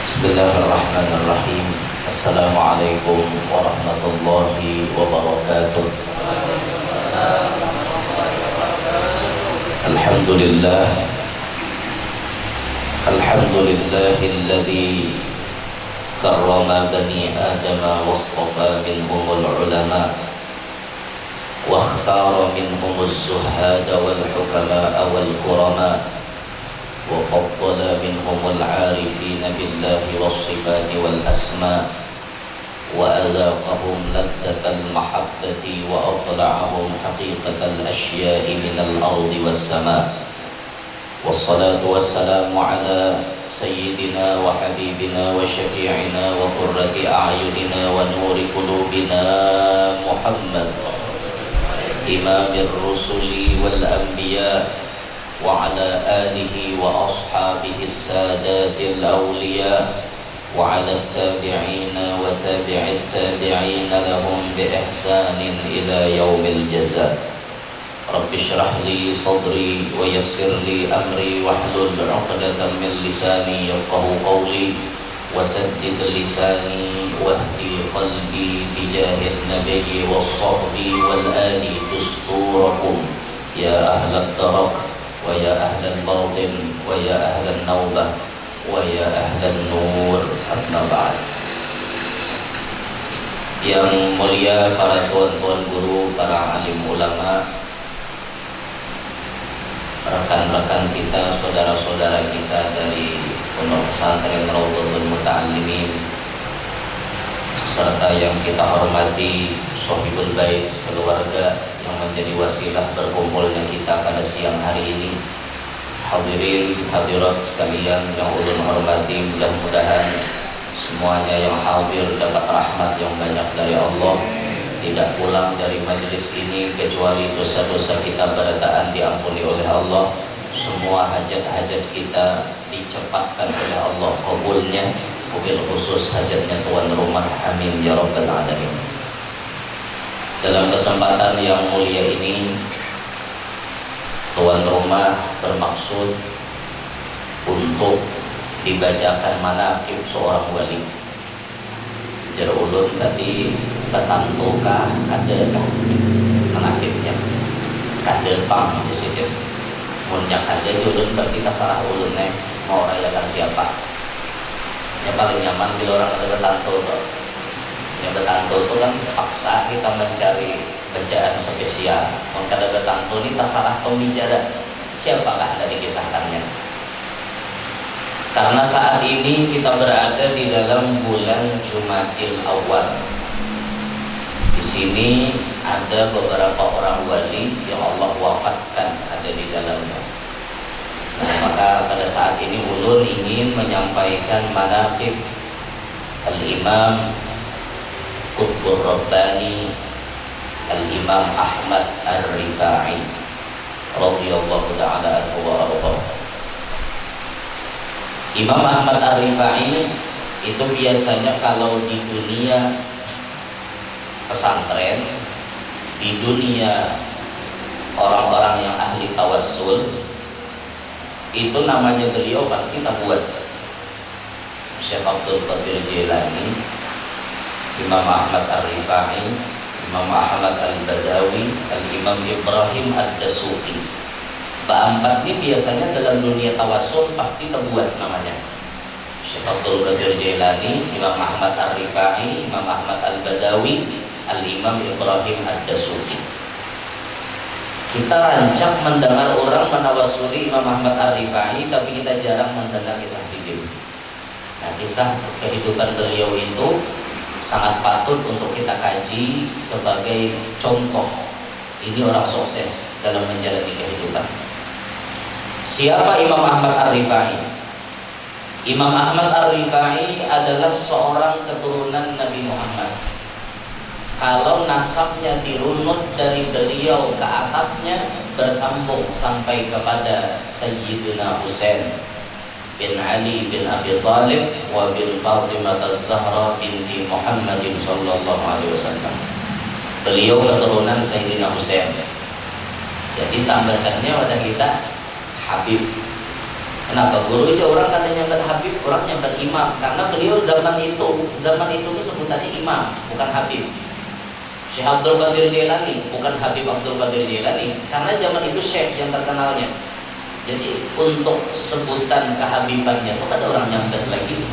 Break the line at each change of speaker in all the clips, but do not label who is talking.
Bismillahirrahmanirrahim. Assalamualaikum warahmatullahi wabarakatuh. Alhamdulillah. Alhamdulillahilladzi karrama bani adama wastafa minhumul ulama wa ikhtara minhumuz zuhada wal hukama wal kurama وفضل منهم العارفين بالله والصفات والأسماء وأذاقهم لذة المحبة وأطلعهم حقيقة الأشياء من الأرض والسماء والصلاة والسلام على سيدنا وحبيبنا وشفيعنا وقرة أعيننا ونور قلوبنا محمد إمام الرسل والأنبياء وعلى آله وأصحابه السادات الأولياء وعلى التابعين وتابع التابعين لهم بإحسان إلى يوم الجزاء. رب اشرح لي صدري ويسر لي أمري واحلل عقدة من لساني يفقه قولي وسدد لساني واهدي قلبي بجاه النبي والصحب والآل دستوركم يا أهل الدرك ويا أهل الباطن ويا أهل النوبة ويا أهل النور أما بعد. Yang mulia para tuan-tuan guru, para alim ulama, rekan-rekan kita, saudara-saudara kita dari Pondok Pesantren Raudhatul Muta'allimin, serta yang kita hormati Sohibul Bait keluarga yang menjadi wasilah berkumpulnya kita pada siang hari ini. Hadirin hadirat sekalian yang ulun hormati, mudah-mudahan semuanya yang hadir dapat rahmat yang banyak dari Allah, tidak pulang dari majelis ini kecuali dosa-dosa kita berataan diampuni oleh Allah, semua hajat-hajat kita dicepatkan oleh Allah kabulnya, mobil khusus hajatnya tuan rumah, amin ya rabbal alamin. Dalam kesempatan yang mulia ini, tuan rumah bermaksud untuk dibacakan manaqib seorang wali. Jar ulun tadi batantukah kadekah manaqibnya kadel pang di situ. Munnya kadel ulun berarti terserah ulunnya mau rayakan siapa. Yang paling nyaman bila orang ada batantu tuh. Yang betantu itu kan paksa kita mencari bacaan spesial. Maka ada betantu ini tasarah pembicara, siapakah dari kisahkannya? Karena saat ini kita berada di dalam bulan Jumadil Awal. Di sini ada beberapa orang wali yang Allah wafatkan ada di dalamnya. Nah, maka pada saat ini ulun ingin menyampaikan manaqib Al-Imam Qutbur Rabbani Al-Imam Ahmad Ar-Rifai radhiyallahu ta'ala anhu wa ardhahu. Imam Ahmad Ar-Rifai itu biasanya kalau di dunia pesantren, di dunia orang-orang yang ahli tawassul, itu namanya beliau pasti tabuat. Syekh Abdul Qadir Jilani, Imam Ahmad Ar-Rifai, Imam Ahmad Al-Badawi, Al-Imam Ibrahim Ad-Dasuki. Keempat ini biasanya dalam dunia tawassul pasti terbuat namanya. Syekh Abdul Qadir Jilani, Imam Ahmad Ar-Rifai, Imam Ahmad Al-Badawi, Al-Imam Ibrahim Ad-Dasuki. Kita rancak mendengar orang menawasuli Imam Ahmad Ar-Rifai, tapi kita jarang mendengar kisah hidup. Nah, kisah kehidupan beliau itu sangat patut untuk kita kaji sebagai contoh. Ini orang sukses dalam menjalani kehidupan. Siapa Imam Ahmad Ar-Rifai? Imam Ahmad Ar-Rifai adalah seorang keturunan Nabi Muhammad. Kalau nasabnya dirunut dari beliau ke atasnya, bersambung sampai kepada Sayyidina Husain bin Ali bin Abi Thalib wa bin Fatimah Az-Zahra binti Muhammadin sallallahu alaihi wasallam. Beliau keturunan Sayyidina Husain. Jadi sambatannya pada kita Habib. Kenapa guru itu orang katanya nyambat Habib, orang nyambat Imam? Karena beliau zaman itu tuh sebutannya Imam, bukan Habib. Syekh Abdul Qadir Jailani, bukan Habib Abdul Qadir Jailani, karena zaman itu Syekh yang terkenalnya. Jadi untuk sebutan kehabibannya itu ada orang nyambat lagi.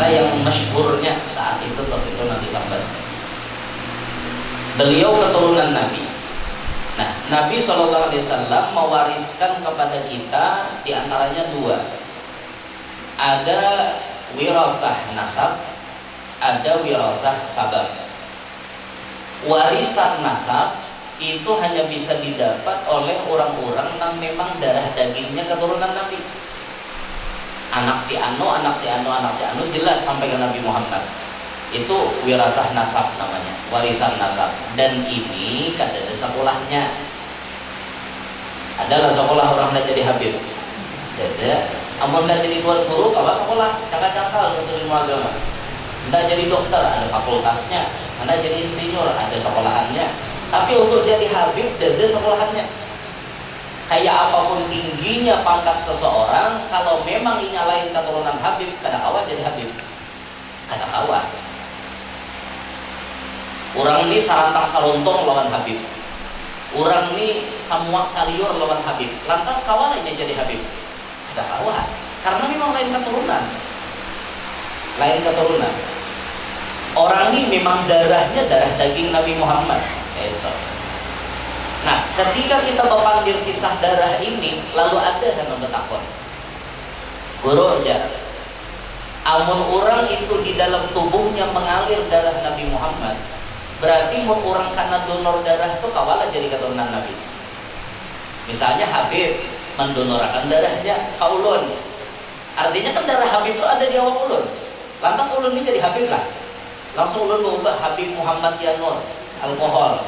Nah yang masyhurnya saat itu waktu itu Nabi sambat. Beliau keturunan Nabi. Nah, Nabi SAW mewariskan kepada kita diantaranya dua. Ada wirathah nasab, ada wirathah sabab. Warisan nasab itu hanya bisa didapat oleh orang-orang yang memang darah dagingnya keturunan Nabi. Anak si Anu, anak si Anu, anak si Anu, jelas sampai ke Nabi Muhammad. Itu wirathah nasab namanya, warisan nasab. Dan ini kan ada sekolahnya. Adalah sekolah orang nak jadi habib. Ada, amun nak jadi tuan guru, kawan sekolah, cakap-cakal untuk ilmu agama. Nak jadi dokter, ada fakultasnya. Nak jadi insinyur, ada sekolahannya. Tapi untuk jadi habib, ada sekolahannya. Kayak apapun tingginya pangkat seseorang, kalau memang nyalain keturunan habib, kada kawan jadi habib. Kada kawan. Orang ini sarantang saruntung lawan Habib. Orang ini samuak saliur lawan Habib. Lantas kawannya jadi Habib. Ada kawan. Karena memang lain keturunan. Lain keturunan. Orang ini memang darahnya darah daging Nabi Muhammad. Itu. Nah, ketika kita memanggil kisah darah ini, lalu ada yang bertakon. Guru aja. Amun orang itu di dalam tubuhnya mengalir darah Nabi Muhammad, berarti mau orang karena donor darah itu kawalah jadi keturunan Nabi. Misalnya Habib mendonorkan darahnya ke ulun, artinya kan darah Habib itu ada di awak ulun. Lantas ulun ini jadi Habib lah. Langsung ulun mengubah Habib Muhammad Yanur alkohol,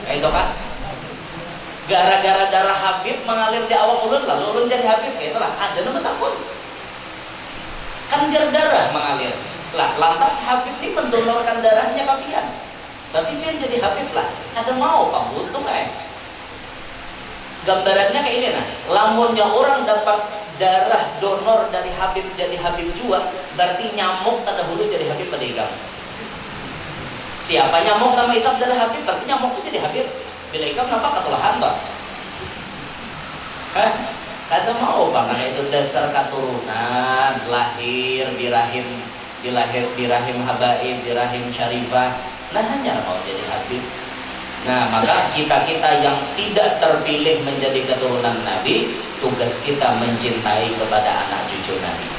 kayak itu kan? Gara-gara darah Habib mengalir di awak ulun, lalu ulun jadi Habib, kayak itulah. Ada nama takut. Kan darah mengalir. Lah, lantas Habib ini mendonorkan darahnya kalian. Berarti dia jadi Habib lah. Kada mau Pak untung gambarannya kayak ini nah. Lamunnya orang dapat darah donor dari Habib jadi Habib juga, berarti nyamuk tanda hulu jadi Habib pada ikam. Siapa nyamuk nama isap darah Habib, berarti nyamuk itu jadi Habib. Bila ikam nampak ketulahan toh. Kada mau Pak, karena itu dasar keturunan, lahir di rahim habaib, di rahim syarifah. Nah hanya mau jadi Habib. Nah maka kita yang tidak terpilih menjadi keturunan Nabi, tugas kita mencintai kepada anak cucu Nabi.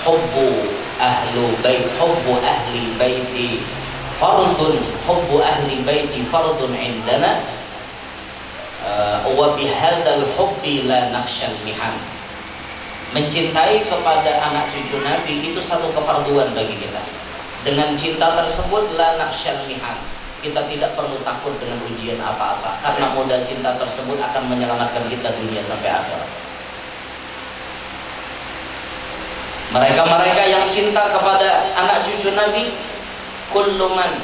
Hubbu ahli baiti fardun, hubbu ahli baiti fardun indana, wa bihadzal hubbi la nakhshal mihan. Mencintai kepada anak cucu Nabi itu satu kefarduan bagi kita. Dengan cinta tersebut la nakhshal mihan, kita tidak perlu takut dengan ujian apa-apa, karena modal cinta tersebut akan menyelamatkan kita dunia sampai akhirat. Mereka-mereka yang cinta kepada anak cucu Nabi, kullu man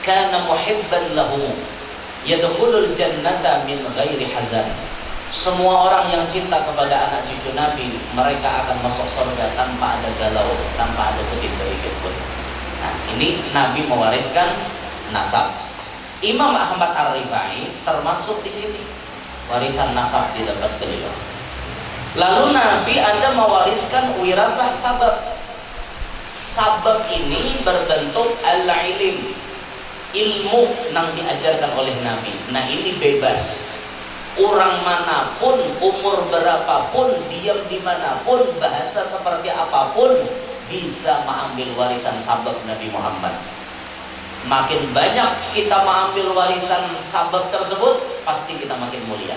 kana muhibban lahum yadkhulul jannata min ghairi hazan. Semua orang yang cinta kepada anak cucu Nabi, mereka akan masuk surga tanpa ada galau, tanpa ada sedih sedikit pun. Nah, ini Nabi mewariskan nasab. Imam Ahmad Ar-Rifai termasuk di sini. Warisan nasab didapat beliau. Lalu Nabi ada mewariskan wirathah sabab. Sabab ini berbentuk al-ilim, ilmu yang diajarkan oleh Nabi. Nah, ini bebas. Orang manapun, umur berapapun, diam dimanapun, bahasa seperti apapun, bisa mengambil warisan sabab Nabi Muhammad. Makin banyak kita mengambil warisan sabab tersebut, pasti kita makin mulia.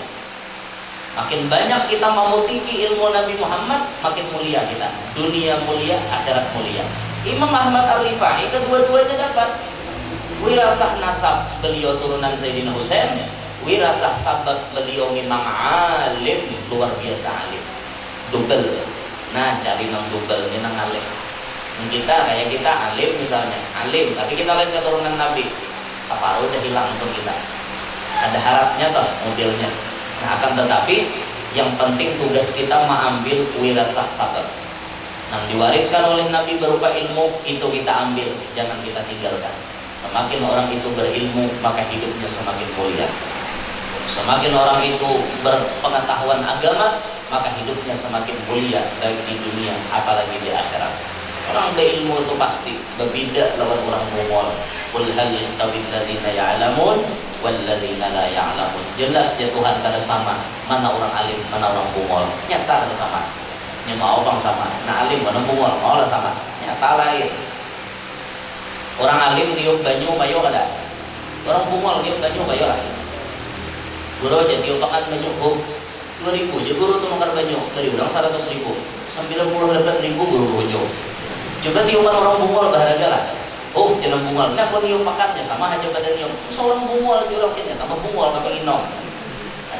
Makin banyak kita memutiki ilmu Nabi Muhammad, makin mulia kita. Dunia mulia, akhirat mulia. Imam Ahmad Ar-Rifai kedua-duanya dapat. Wirathah nasab beliau turunan Sayyidina Husain, wirathah sabab beliau memang alim, luar biasa alim. Double. Nah, cari nang double ini nang alim. Kita kayak kita alim misalnya, alim, tapi kita lihat keturunan Nabi, separuh udah hilang untuk kita. Ada harapnya toh modelnya. Nah, akan tetapi Yang penting tugas kita mengambil wirasah sabab. Yang diwariskan oleh Nabi berupa ilmu, itu kita ambil, jangan kita tinggalkan. Semakin orang itu berilmu, maka hidupnya semakin mulia. Semakin orang itu berpengetahuan agama, maka hidupnya semakin mulia, baik di dunia apalagi di akhirat. Orang berilmu itu pasti berbeda lawan orang bungol. Qul hal yastawil ladzina ya'lamun wal ladzina la ya'lamun. Jelas ya Tuhan kada sama mana orang alim, mana orang bungol. Nyata kada sama. Nya mau bang sama. Nah alim mana bungol, mau lah sama. Nyata lain. Orang alim tiup banyu bayo kada. Orang bungol tiup banyu bayo lah. Guru aja tiupakan banyu 2.000 je guru tu nukar banyu dari orang 100.000, 98.000 guru bojo. Coba tiupan orang bungol bahagia lah. Oh jangan bungol. Nah kau tiupakannya sama aja pada niup. Seorang bungol diulang kita tambah bungol pakai inom.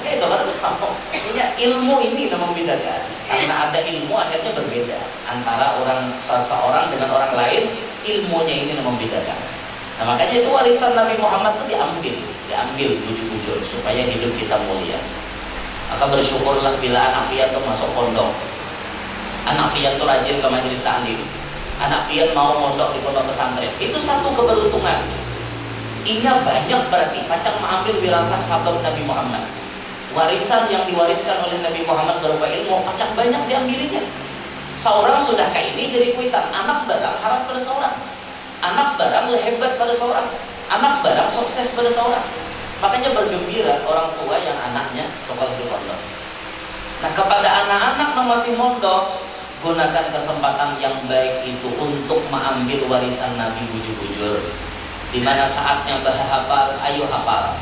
Kayak itu kan ilmu ini yang membedakan. Karena ada ilmu akhirnya berbeda antara orang seseorang dengan orang lain. Ilmunya ini yang membedakan. Nah makanya itu warisan Nabi Muhammad itu diambil bujur-bujur supaya hidup kita mulia. Maka bersyukurlah bila anak pian itu masuk pondok, anak pian itu rajin ke majelis taklim, anak pian mau mondok di pondok pesantren. Itu satu keberuntungan. Inya banyak berarti macam mengambil wirasah sabab Nabi Muhammad. Warisan yang diwariskan oleh Nabi Muhammad berupa ilmu macam banyak diambilinya. Seorang sudah kayak ini jadi kuitan, anak barang harap pada seorang, anak barang hebat pada seorang, anak barang sukses pada seorang. Makanya bergembira orang tua yang anaknya sekolah di pondok. Nah kepada anak-anak yang masih mondok, gunakan kesempatan yang baik itu untuk mengambil warisan Nabi bujur-bujur. Di mana saatnya berhafal, ayo hafal.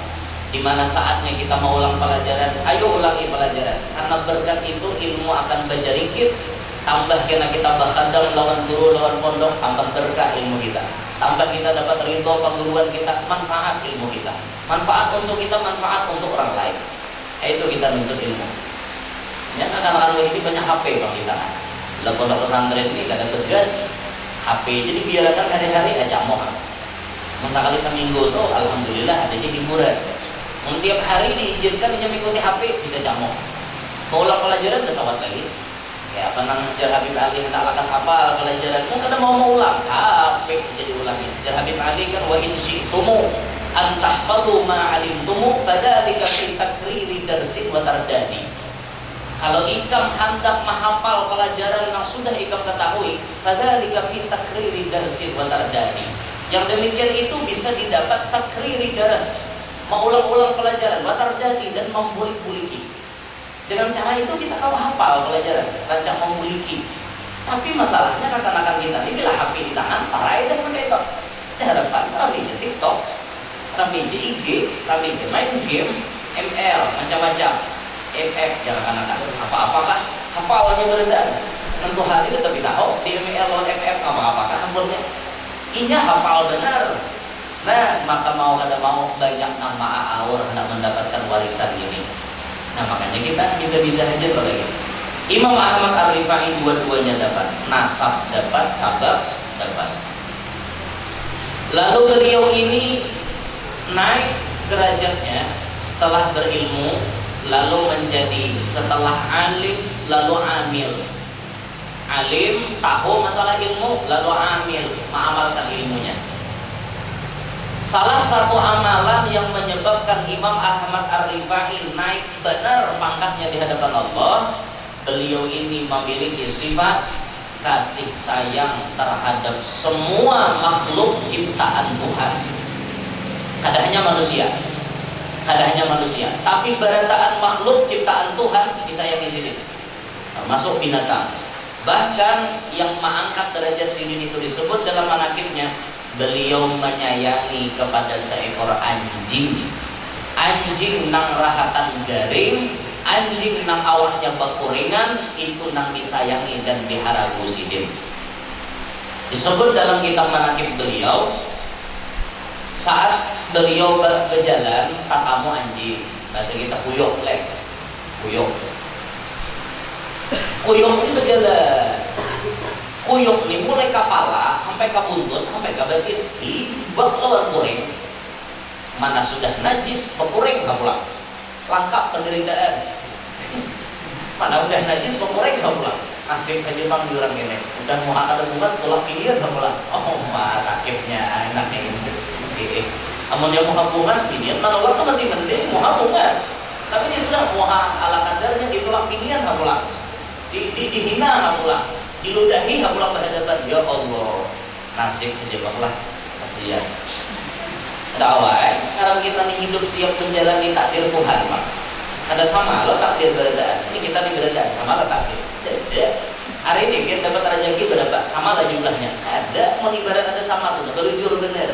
Di mana saatnya kita mau ulang pelajaran, ayo ulangi pelajaran. Karena berkat itu ilmu akan berjarikit. Tambah kena kita berkhadam lawan guru, lawan pondok, tambah berkah ilmu kita. Tambah kita dapat ridho pengguruan kita, manfaat ilmu kita. Manfaat untuk kita, manfaat untuk orang lain. Itu kita menuntut ilmu. Ya, kadang-kadang ini banyak HP bang kita. Dalam pondok pesantren ini kadang tegas HP, jadi biarkan hari-hari aja mau. Sekali seminggu tuh, alhamdulillah adanya hiburan. Tiap hari diizinkan hanya mengikuti HP bisa jamu. Mau ulang pelajaran udah sawas lagi. Ya apa nang jar Habib Ali hendak lakas apa pelajaran mu kada mau ulang HP jadi ulangi. Jar Habib Ali kan wa in syi'tumu an tahfazu ma 'alimtumu fadzalika fi takriri darsin wa tardadi. Kalau ikam hendak menghafal pelajaran yang sudah ikam ketahui, fadzalika fi takriri darsin wa tardadi. Yang demikian itu bisa didapat takriri dars, mengulang-ulang pelajaran, wa tardadi dan membulik-buliki. Dengan cara itu kita kau hafal pelajaran, rancang memiliki. Tapi masalahnya katakan kita ini bila HP di tangan, parai dan pakai itu. Harapan kami je TikTok, kami je IG, kami je main game, ML, macam-macam, FF, jangan anak-anak. Apa-apakah hafalnya beredar. Tentu hal itu tapi tahu di ML lawan FF apa-apakah hafalnya. Inya hafal benar. Nah, maka mau kada mau banyak nama aur hendak mendapatkan warisan ini. Nah makanya kita bisa-bisa aja lagi. Imam Ahmad Ar-Rifai dua-duanya dapat, nasab dapat, sabab dapat. Lalu beliau ini naik derajatnya setelah berilmu, lalu menjadi setelah alim, lalu amil. Alim tahu masalah ilmu, lalu amil mengamalkan ilmunya. Salah satu amalan yang menyebabkan Imam Ahmad Ar-Rifai naik benar pangkatnya di hadapan Allah, beliau ini memiliki sifat kasih sayang terhadap semua makhluk ciptaan Tuhan. Kada hanya manusia, tapi berataan makhluk ciptaan Tuhan disayangi sini, termasuk binatang. Bahkan yang mengangkat derajat sini itu disebut dalam manakibnya, beliau menyayangi kepada seekor anjing. Anjing nang rahatan garing, anjing nang awaknya bekuringan, itu nang disayangi dan diharagu sidin. Disebut dalam kitab manakib beliau, saat beliau berjalan tatamu anjing, bahasa kita kuyok lek, kuyok ini berjalan. Kuyuk ini mulai kepala sampai ke buntut sampai ke betis tibak lawan kuring. Mana sudah najis pekuring kapulang. Lengkap penderitaan. Mana udah najis mengorek nggak pulang. Nasib aja bang di orang ini. Udah mau ada bungas tolak pilihan nggak pulang. Oh mah sakitnya enaknya ini. Amun dia mau bungas pilihan, mana orang tuh masih mending mau bungas. Tapi dia sudah mau ala kadarnya ditolak pilihan nggak pulang. Dihina nggak pulang. Diludahi nggak pulang berhadapan. Ya Allah, nasib aja bang lah. Kasihan. Dakwah, karena kita nih hidup siap menjalani takdir Tuhan, Pak. Ada sama lo takdir beradaan. Ini kita nih beradaan sama lo takdir. Ada. Hari ini kita dapat rezeki berapa? Sama lah jumlahnya. Ada. Mau ibarat ada sama tuh. Berujur bener.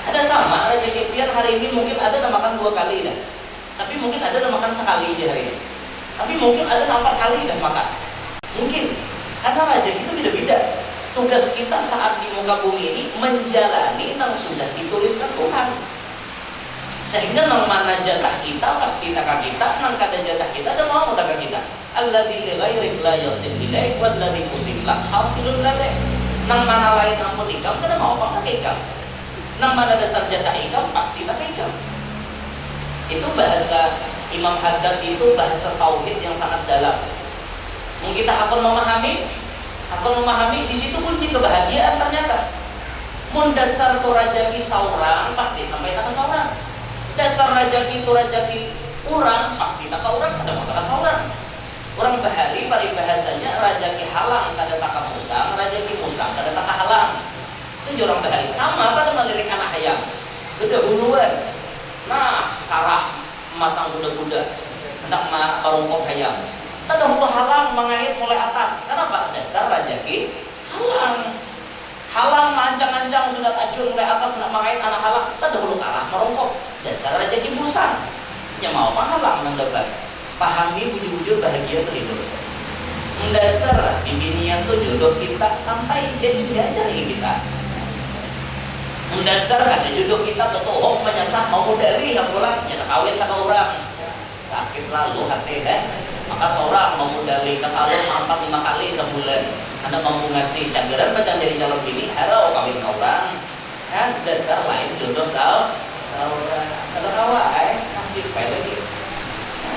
Ada sama rezeki. Biar hari ini mungkin ada makan 2 kali dah. Tapi mungkin ada makan sekali aja hari ini. Tapi mungkin ada 4 kali dah makan. Mungkin. Karena rezeki itu beda-beda. Tugas kita saat di muka bumi ini menjalani yang sudah dituliskan Tuhan. Sehingga nang mana jatah kita pasti taka kita, nang kada jatah kita dan mau taka kita. Alladzi li ghairi la yasil ilaik walladzi kusibla hasilun lade. Nang mana lain ampun ikam kada mau apa ikam. Nang mana dasar jatah ikam pasti taka ikam. Itu bahasa Imam Haddad, itu bahasa tauhid yang sangat dalam. Mungkin kita akan memahami di situ kunci kebahagiaan ternyata. Mun dasar tu rajaki seorang pasti sampai tak seorang. Dasar rajaki tu rajaki orang pasti tak orang kada mau tak seorang. Orang bahari pada bahasanya rajaki halang kada tak musang, rajaki musang kada tak halang. Itu orang bahari sama pada melirik anak ayam. Kuda huluan. Nah, karah masang kuda-kuda hendak parungkop ayam. Ada hulu halang mengait mulai atas. Kenapa? Dasar rajaki halang. Halang mancang-ancang sudah tajun mulai atas nak mengait anak halang. Ada hulu karah merongkok. Dasar rajaki musang. Ya mau apa halang nang dapat. Pahami bujur-bujur bahagia terhidup. Mendasar di binian tuh jodoh kita sampai jadi diajari kita. Mendasar ada jodoh kita ketuhok menyasar mau modali yang pulang nyata kawin tak orang. Sakit lalu hati dah. Maka seorang memodali ke salon 4-5 kali sebulan. Anda mampu ngasih cageran pada jadi calon bini, harau kawin orang. Kan dasar lain jodoh saudara. Ada kawan, nasib lagi.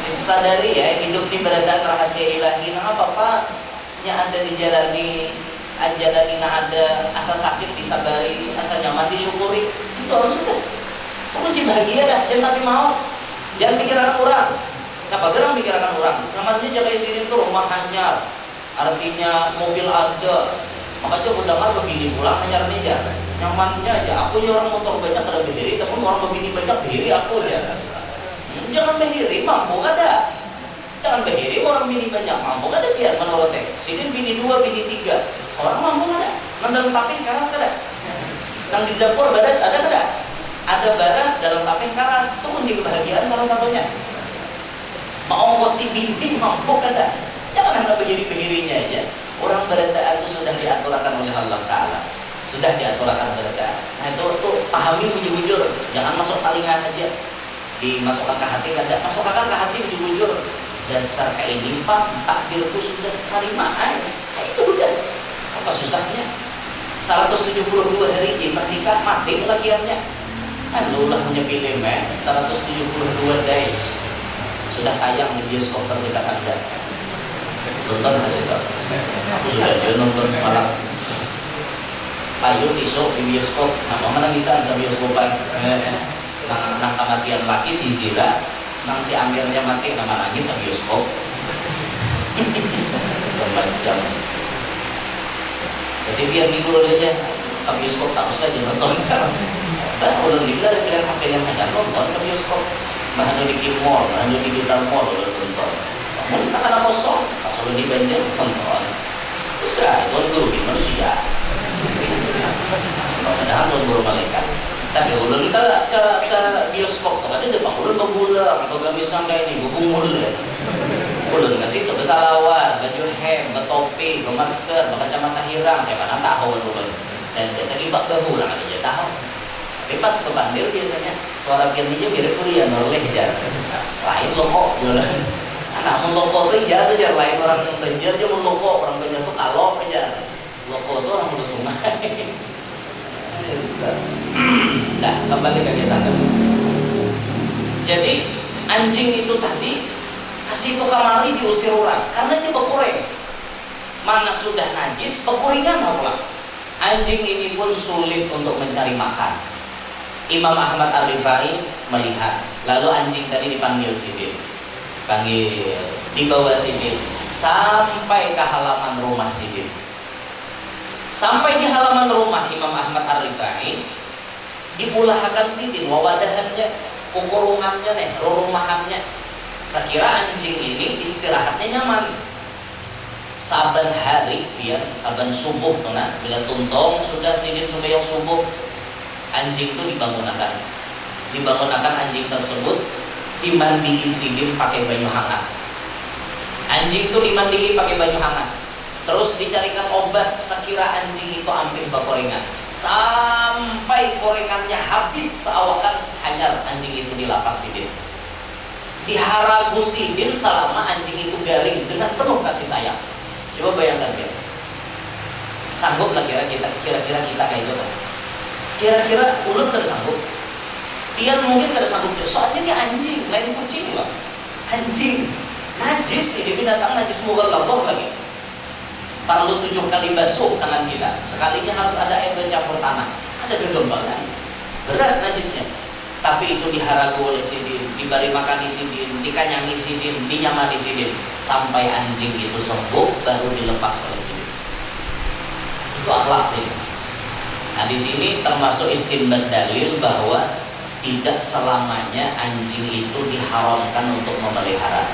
Bisa sadari ya, hidup ini beradaan rahasia ilahi. Nah apa yang ada dijalani, ajalani ada asa sakit disabari, asa nyaman disyukuri. Itu orang sudah. Itu kunci bahagia dah. Jangan tapi mau. Jangan pikirkan orang. Apa gerang pikirkan orang? Namanya jaga sini tuh rumah hanyar. Artinya mobil ada. Makanya udah dengar begini pulang hanyar nih ya. Nyamannya aja. Aku ya orang motor banyak ada berdiri, tapi orang begini banyak berdiri aku ya. Jangan berdiri, mampu ada. Jangan berdiri orang bini banyak, mampu ada biar menurut sini bini 2, bini 3. Seorang mampu ada. Dalam taping karas kada. Yang di dapur baras ada kada? Ada baras dalam taping karas. Itu kunci kebahagiaan salah satunya. Mau si binti mampu kada. Jangan hanya berdiri-berdirinya aja. Orang beradaan itu sudah diaturkan oleh Allah Ta'ala. Sudah diaturkan beradaan. Nah itu pahami bujur-bujur. Jangan masuk telinga aja. Dimasukkan ke hati kada. Masukkan ke hati bujur-bujur. Dasar kayak ini pak, takdirku sudah tarimaan. Nah itu udah. Apa susahnya? 172 hari jimah nikah mati lakiannya. Kan lu lah punya film 172 days. Sudah tayang di bioskop terdekat Anda. Nonton masih tak? Aku sudah aja nonton malam. Payu tisu di bioskop. Nah, mana bisa sa bioskopan? Nang kematian laki si Zila, nang si Amirnya mati nama nangis sa bioskop. Macam. Jadi biar minggu aja ke bioskop terus aja nonton. Dan udah dibilang pilihan HP yang ada nonton ke bioskop. Bahan di Mall, bahan di Digital Mall udah nonton. Mungkin tak ada kosong, asal di Bandung nonton. Bisa, tuan guru di manusia. Padahal tuan guru malaikat. Tapi ulun ke bioskop, ada depan ulun berbulan, atau gak bisa kayak ini, berkumul ya. Ulun ke situ, bersalawat, baju hem, bertopi, bermasker, berkacamata hirang, saya pernah tahu ulun. Dan kita kibak bahu, orang ada tahu. Tapi pas ke Bandir biasanya suara pianinya mirip kuliah noleh jar. Lain loko jualan. Anak mun loko tuh iya tuh jar lain orang Banjar aja mun loko, orang Banjar tuh kalau aja. Loko tuh orang hulu sungai. Nah, kembali ke kisah. Jadi anjing itu tadi Kasih itu kamari diusir orang karena dia bekureng. Mana sudah najis, bekuringan pula. Anjing ini pun sulit untuk mencari makan. Imam Ahmad Ar-Rifai melihat, lalu anjing tadi dipanggil Sidin, dibawa Sidin sampai ke halaman rumah Sidin. Sampai di halaman rumah Imam Ahmad Ar-Rifai, dipulahkan Sidin, wawadahannya, kukurungannya, rurumahannya. Sekira anjing ini istirahatnya nyaman. Saban hari dia, saban subuh bila tuntung sudah Sidin sembahyang subuh, anjing itu dibangunkan anjing tersebut, dimandii Sidin pakai banyu hangat. Anjing itu dimandii pakai banyu hangat, terus dicarikan obat sekira anjing itu ambil bakorengan, sampai korengannya habis seawakan hanyar anjing itu dilapas Sidin. Diharagu Sidin selama anjing itu garing dengan penuh kasih sayang. Coba bayangkan ya, sanggup lah kira-kira kita kayak gitu kan? Kira-kira ulun kada sanggup, dia mungkin kada sanggup. Soalnya dia anjing, lain kucing loh. Anjing najis, ini binatang najis mughalladhah lagi. Perlu 7 kali basuh tangan kita, sekalinya harus ada air bercampur tanah. Ada kegembangan, berat najisnya. Tapi itu diharagu oleh Sidin, diberi makan Sidin, dikanyangi Sidin, dinyamani Sidin, sampai anjing itu sembuh baru dilepas oleh Sidin. Itu akhlak Sidin. Nah di sini termasuk istinbat dalil bahwa tidak selamanya anjing itu diharamkan untuk memelihara.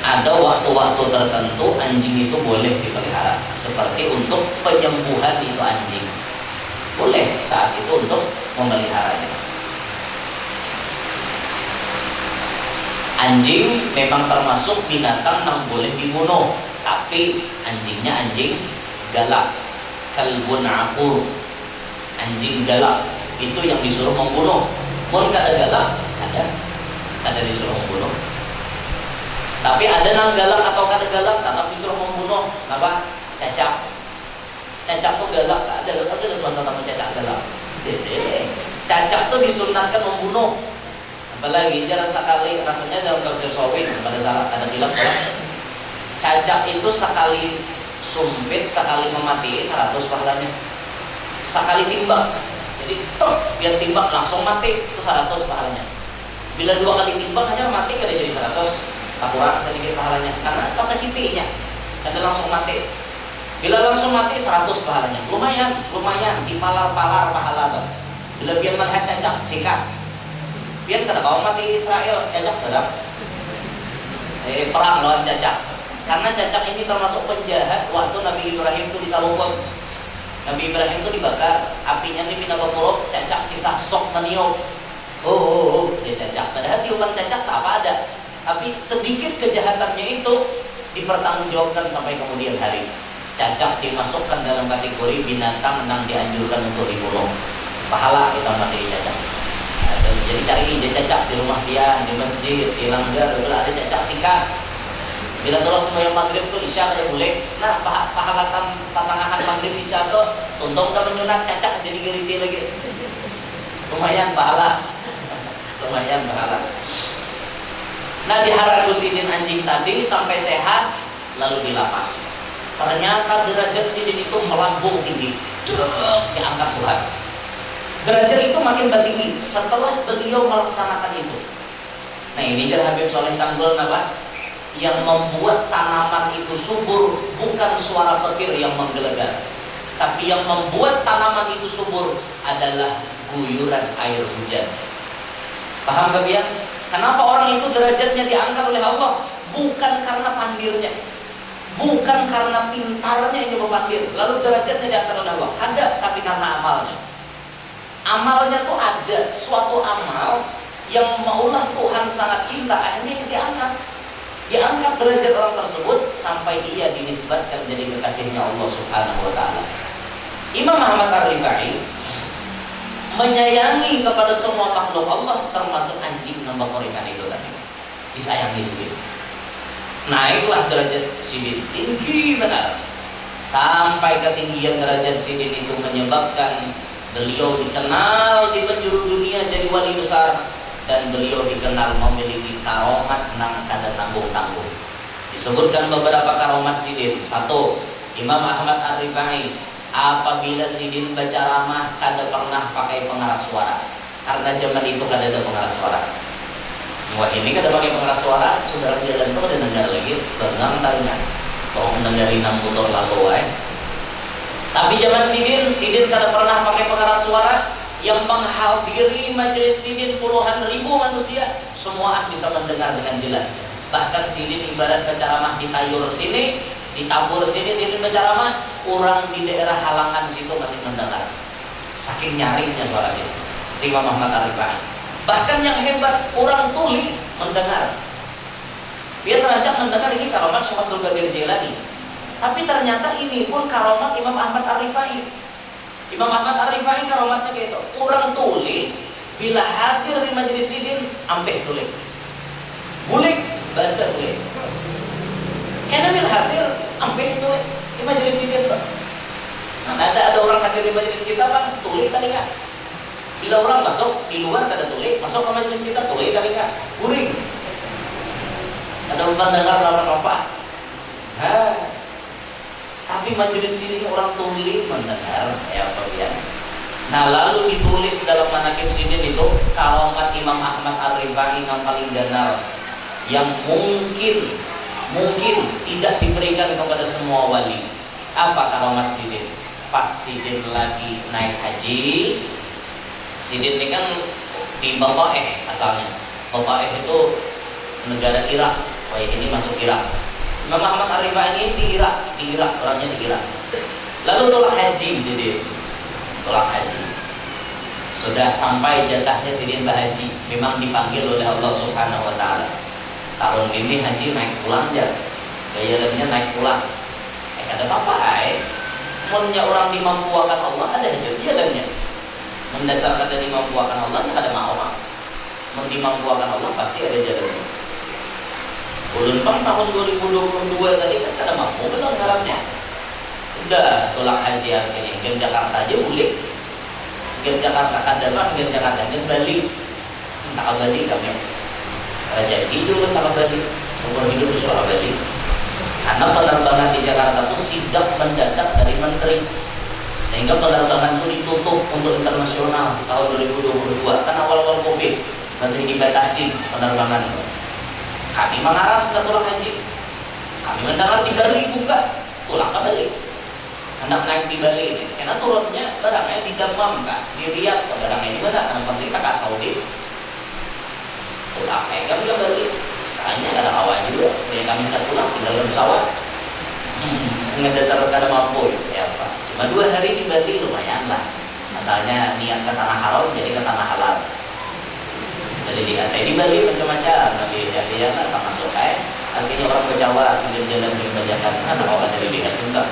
Ada waktu-waktu tertentu anjing itu boleh dipelihara, seperti untuk penyembuhan itu anjing boleh saat itu untuk memeliharanya. Anjing memang termasuk binatang yang boleh dibunuh, tapi anjingnya anjing galak, kalbun aqur, anjing galak itu yang disuruh membunuh. Pun kada galak, kada disuruh membunuh. Tapi ada nang galak atau kada galak tetap disuruh membunuh. Kenapa? Cacak tuh galak, ada suatu nama cacak galak. Cacak tuh disunatkan membunuh. Apalagi dia rasanya dalam tafsir Sawin pada salah ada khilaf ya. Cacak itu sekali sumpit, sekali memati 100 pahalanya. Sekali timbang, jadi biar timbang langsung mati itu 100 pahalanya. Bila 2 kali timbang hanya mati kada jadi 100, tak kurang sedikit pahalanya karena pas sakitinya kada langsung mati. Bila langsung mati 100 pahalanya. Lumayan dipalar-palar pahala. Bila biar melihat cacak sikat. Biar kada kau mati Israel, cacak kada. Perang lawan cacak. Karena cacak ini termasuk penjahat waktu Nabi Ibrahim itu disalupkan. Nabi Ibrahim itu dibakar, apinya ini pinabapuruk, cacak kisah sok meniup. Dia cacak. Padahal tiupan cacak siapa ada. Tapi sedikit kejahatannya itu dipertanggungjawabkan sampai kemudian hari. Cacak dimasukkan dalam kategori binatang yang dianjurkan untuk dibunuh. Pahala kita mati cacak. Jadi cari dia cacak di rumah dia, di masjid, di langgar, bila ada cacak sikat. Bila tolong sembahyang maghrib tuh isya ada boleh. Nah pahalatan patangahan maghrib isya tuh tuntung udah menyunat cacak jadi geriti lagi. Lumayan pahala. Nah diharagu Sidin anjing tadi sampai sehat lalu dilapas. Ternyata derajat Sidin itu melambung tinggi, diangkat Tuhan. Derajat itu makin bertinggi setelah beliau melaksanakan itu. Nah ini Jar Habib Soleh Tanggul apa? Yang membuat tanaman itu subur bukan suara petir yang menggelegar, tapi yang membuat tanaman itu subur adalah guyuran air hujan. Paham kalian? Kenapa orang itu derajatnya diangkat oleh Allah? Bukan karena pandirnya, bukan karena pintarnya ini memandir, lalu derajatnya diangkat oleh Allah. Ada, tapi karena amalnya. Amalnya tuh ada suatu amal yang maulah Tuhan sangat cinta, akhirnya diangkat derajat orang tersebut sampai ia dinisbatkan jadi kekasihnya Allah Subhanahu wa taala. Imam Ahmad Ar-Rifai menyayangi kepada semua makhluk Allah termasuk anjing nama koringan itu tadi. Disayangi sendiri. Naiklah derajat Sidin tinggi benar. Sampai ketinggian derajat Sidin itu menyebabkan beliau dikenal di penjuru dunia jadi wali besar. dan beliau dikenal memiliki karomat nang kada tanggung-tanggung. Disebutkan beberapa karomat sidin. Satu, Imam Ahmad Ar-Rifai apabila sidin baca ceramah kada pernah pakai pengeras suara, karena zaman itu kada ada pengeras suara. Wah, ini kada pakai pengeras suara, saudara jalan tuh ada dengar lagi, tenang tanya. Kau mendengari 6 motor lalu Tapi zaman sidin kada pernah pakai pengeras suara. Yang menghadiri majelis sidin puluhan ribu manusia, semua bisa mendengar dengan jelas. Bahkan sidin ibarat berceramah di tayur sini, ditabur sini, sidin berceramah, orang di daerah halangan situ masih mendengar. Saking nyaringnya suara sidin. Imam Ahmad Ar-Rifai. Bahkan yang hebat, orang tuli mendengar. Dia terancam mendengar ini karomat Syekh Abdul Qadir Jailani. Tapi ternyata ini pun karomat Imam Ahmad Ar-Rifai. Imam Ahmad Ar-Rifai karomatnya kayak itu. Orang tuli bila hadir di majelis sidin ampe tuli. Bulik bahasa tuli. Karena bila hadir ampe tuli di majelis sidin tuh. Nah, ada orang hadir di majelis kita Bang, tuli tadi enggak? Bila orang masuk di luar kada tuli, masuk ke majelis kita tuli tadi enggak? Burik. Ada pendengar apa-apa. Tapi majelis ini orang tuli mendengar ya apa ya. Nah, lalu ditulis dalam manaqib sidin itu karomat Imam Ahmad Ar-Rifai yang paling ganar, yang mungkin tidak diberikan kepada semua wali. Apa karomat sidin? Pas sidin lagi naik haji. Sidin ini kan di Bataeh asalnya. Bataeh itu negara Irak. Wah, ini masuk Irak. Imam Ahmad Ar-Rifai ini di Irak, orangnya di Irak. Lalu tolak haji sidin, tolak haji. Sudah sampai jatahnya sidin berhaji, memang dipanggil oleh Allah Subhanahu Wa Taala. Tahun ini haji naik pulang aja, bayarannya naik pulang. Ada apa-apa? Munnya orang dimampuakan Allah ada jalannya. Mendasar kata dimampuakan Allah ada mau. Mun dimampuakan Allah pasti ada jalannya. Ulun bang tahun 2022 tadi kan kada mampu belum ngarannya. Udah tolak haji akhirnya. Gen Jakarta aja boleh. Gen Jakarta kada bang, gen Jakarta gen Bali. Entah Bali kami. Raja hidup entah Bali. Umur hidup di Surabaya Bali. Karena penerbangan di Jakarta itu sidak mendadak dari menteri. Sehingga penerbangan itu ditutup untuk internasional tahun 2022. Kan awal-awal Covid masih dibatasi penerbangan itu. Kami mengaras ke tolak haji. Kami mendarat di Bali buka, tolak ke Bali. Hendak naik di Bali ini, karena turunnya barangnya di Dammam kak, di Riyadh, barangnya di mana? Karena penting tak Saudi. Tolak kami ke Bali. Caranya ada awalnya juga. Jadi kami hendak pulang tinggal dalam pesawat. Ngedasar kada mampu ya Pak. Cuma 2 hari di Bali lumayan lah. Asalnya niat ke tanah halal jadi ke tanah halal. Jadi di Bali macam-macam, nanti dia tak masuk artinya orang Jawa tinggal jalan sing banyakan ada orang yang dilihat juga.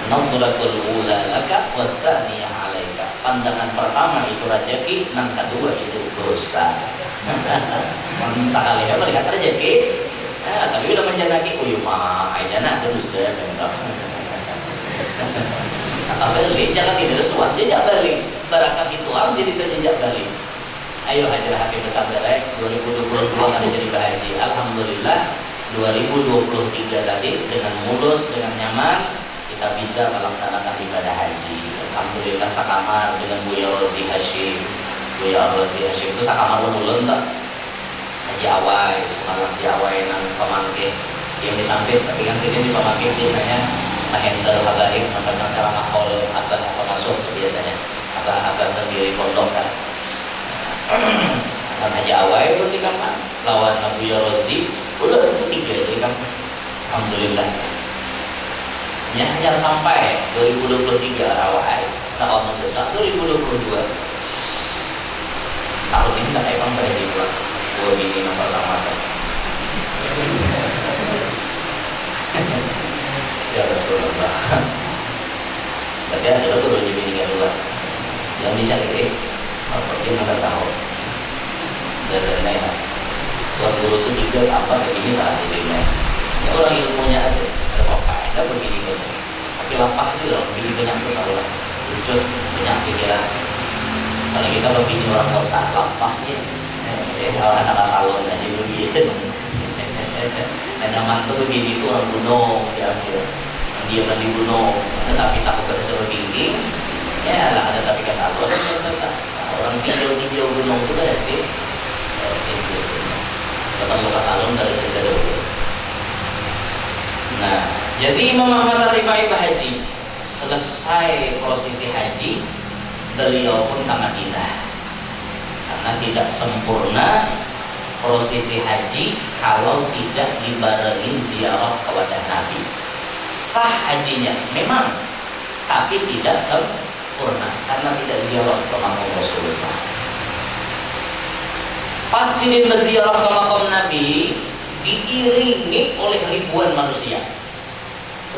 Nadhratul ula laka wa tsaniyah 'alaika. Pandangan pertama itu rezeki, yang kedua itu dosa. Sekali melihat rezeki, tapi udah menjanaki uyuma aja nah terus ya kan. Balik jangan tidak suas jejak balik. Barakat itu harus jadi terjejak balik. Ayo hadir hati besar derek 2022 ada jadi berhaji. Alhamdulillah 2023 tadi dengan mulus, dengan nyaman kita bisa melaksanakan ibadah haji. Alhamdulillah sakamar dengan Buya Rozi Hashim. Buya Rozi Hashim itu sakamar ulun tak? Haji awal, semalam haji awal yang pemangkit yang disampit, tapi kan sini di pemangkit biasanya mahendel habaib membaca cara makol abah apa masuk biasanya abah berdiri pondok kan. Dan Haji Awai pun di kamar lawan Abu Rozi udah 3 di kamar. Alhamdulillah ya hanya sampai 2023 Awai tahun mendesak 2022 tahun ini tak emang berhaji pulang 2 bini yang pertama ya Rasulullah. Tapi ada tuh 2 bini yang luar yang dicari dia nggak tahu dan lain-lain. Tuan guru itu 3 apa kayak gini salah satunya. Ya orang ilmunya aja ada apa ada begini gitu. Tapi lapah itu loh begini banyak tuh tahu lah. Lucut banyak pikiran. Kalau kita begini orang kota lapahnya Kalau anak salon aja begitu. Ada mantu begini tuh orang gunung, dia mandi gunung, tetapi takut beresiko tinggi, ya lah ada tapi ke salon. Orang tinggal gunung itu beresin, ketemu ke salon dari cerita dulu. Nah, jadi Imam Ahmad Ar-Rifai berhaji, selesai prosesi haji, beliau pun ke Madinah. Karena tidak sempurna prosesi haji kalau tidak dibarengi ziarah kepada Nabi. Sah hajinya memang, tapi tidak sempurna karena tidak ziarah ke makam Rasulullah. Pas ini berziarah ke makam Nabi, diiringi oleh ribuan manusia.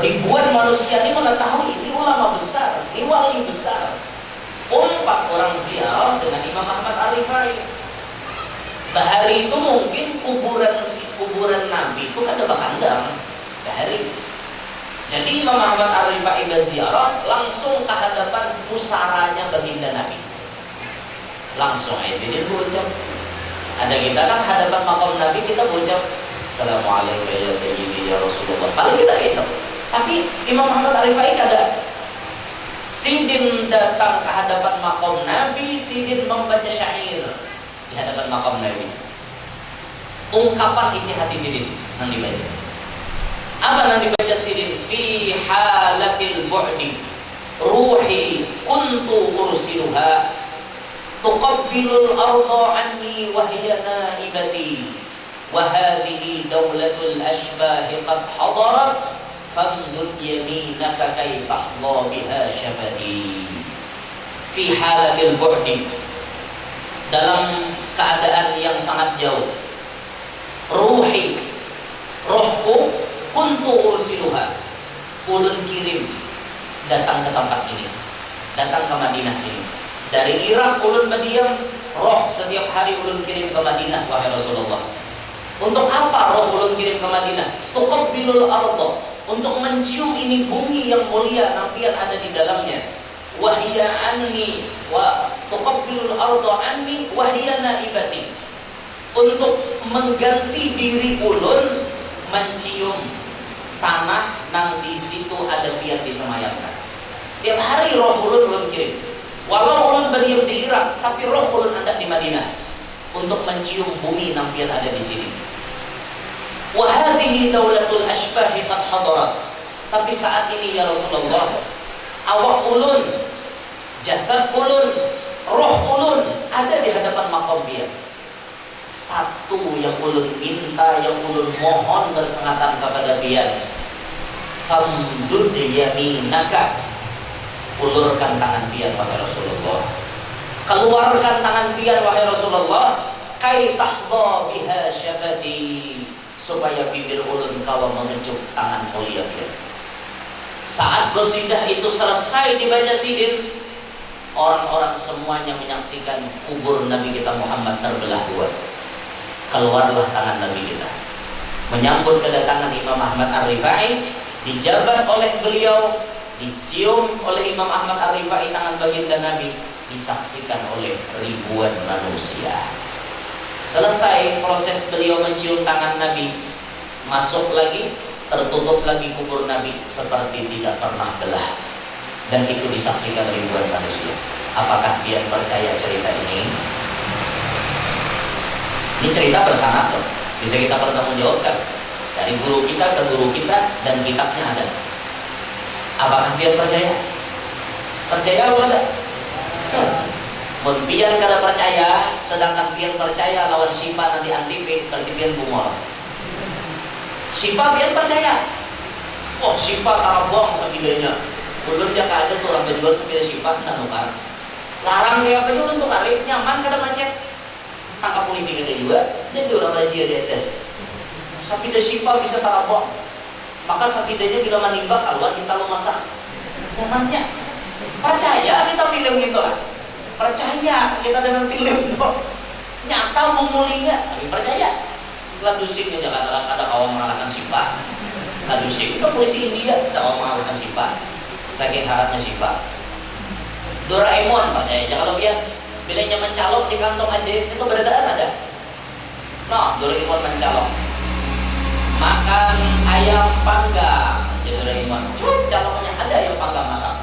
Ribuan manusia ini mengetahui ini ulama besar, ini wali besar. 4 orang ziarah dengan Imam Ahmad Ar-Rifai. Bahari itu mungkin kuburan Nabi itu kan ada bakandang. Bahari. Jadi Imam Ahmad Ar-Rifai berziarah langsung ke hadapan pusaranya baginda Nabi. Langsung aja dia berucap. Ada kita kan hadapan makam Nabi kita berucap Assalamualaikum ya Sayyidi ya Rasulullah. Paling kita itu. Tapi Imam Ahmad Ar-Rifai kada. Sidin datang ke hadapan makam Nabi, Sidin membaca syair di hadapan makam Nabi. Ungkapan isi hati Sidin yang dibaca. Apa yang dibaca Sidin? Fi halatil bu'di ruhi kuntu ursiluha tuqabbilul arda anni wa hiya naibati wa hadhihi dawlatul ashbahi qad hadarat famdud yaminaka kay tahla biha syafati. Fi halatil bu'di, dalam keadaan yang sangat jauh. Ruhi, rohku, kuntu ursiluha, ulun kirim datang ke tempat ini, datang ke Madinah sini. Dari Irak ulun berdiam, roh setiap hari ulun kirim ke Madinah wahai Rasulullah. Untuk apa roh ulun kirim ke Madinah? Tuqabbilul arda, untuk mencium ini bumi yang mulia nampian ada di dalamnya. Wahia anni wa tuqabbilul arda anni wahia naibati, untuk mengganti diri ulun mencium tanah nang di situ ada pian disemayamkan. Tiap hari roh ulun kirim. Walau ulun berdiam di Irak, tapi roh ulun ada di Madinah untuk mencium bumi nang pian ada di sini. Wa hadhihi daulatul ashbahi qad hadarat. Tapi saat ini ya Rasulullah, awak ulun, jasad ulun, roh ulun ada di hadapan makam dia. Satu yang ulun minta, yang ulun mohon bersengatan kepada dia, famdud yaminaka, ulurkan tangan dia wahai Rasulullah, keluarkan tangan dia wahai Rasulullah, kai tahda biha syafati, supaya bibir ulun kau mengecup tangan mulia dia. Saat qasidah itu selesai dibaca Sidin, orang-orang semuanya menyaksikan kubur Nabi kita Muhammad terbelah 2. Keluarlah tangan Nabi kita menyambut kedatangan Imam Ahmad Ar-Rifai, dijabat oleh beliau, dicium oleh Imam Ahmad Ar-Rifai tangan baginda Nabi, disaksikan oleh ribuan manusia. Selesai proses beliau mencium tangan Nabi, masuk lagi, tertutup lagi kubur Nabi seperti tidak pernah belah, dan itu disaksikan ribuan manusia. Apakah dia percaya cerita ini? Ini cerita bersanad loh, bisa kita pertanggungjawabkan dari guru kita ke guru kita, dan kitabnya ada. Apakah dia percaya? Percaya atau tidak? Pian kada percaya, sedangkan pian percaya lawan Sipa nanti antipin, berarti pian bungol. Sipa pian percaya. Oh Sipa tarabong sabidanya. Ulun dia kada tuh orang berjual sepeda Sipa nak nukar. Larang dia apa juga untuk tarik, nyaman kada macet. Tangkap polisi kita juga, dan dia orang rajia di atas. Sepeda Sipa bisa tarabong. Maka sepedanya bila menimba keluar kita lo masak. Nyamannya. Percaya kita film gitu lah. Percaya kita dengan film itu nyata memulinya, tapi percaya. Ladusin aja ada kawan mengalahkan Sipa. Ladusin itu polisi India, ada kawan mengalahkan Sipa. Saking haratnya Sipa. Doraemon percaya. Jangan kalau dia bilangnya mencolok di kantong aja itu beradaan ada. No, Doraemon mencalon. Makan ayam panggang, jadi Doraemon. Cuk, calonnya ada ayam panggang masak.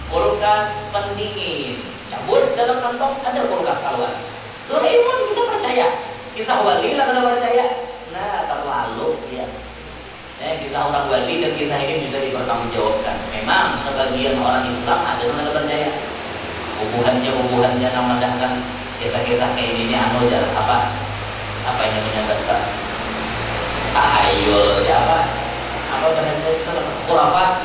Kulkas pendingin, cabut dalam kantong ada kulkas keluar. Doraemon kita percaya. Kisah wali lah kita percaya. Nah, terlalu ya. Kisah orang wali dan kisah ini bisa dipertanggungjawabkan. Memang sebagian orang Islam ada yang tidak percaya. Hubungannya namanya kisah-kisah kayak ini anu jalan apa yang menyebutkan tahayul ya apa bahasa itu khurafat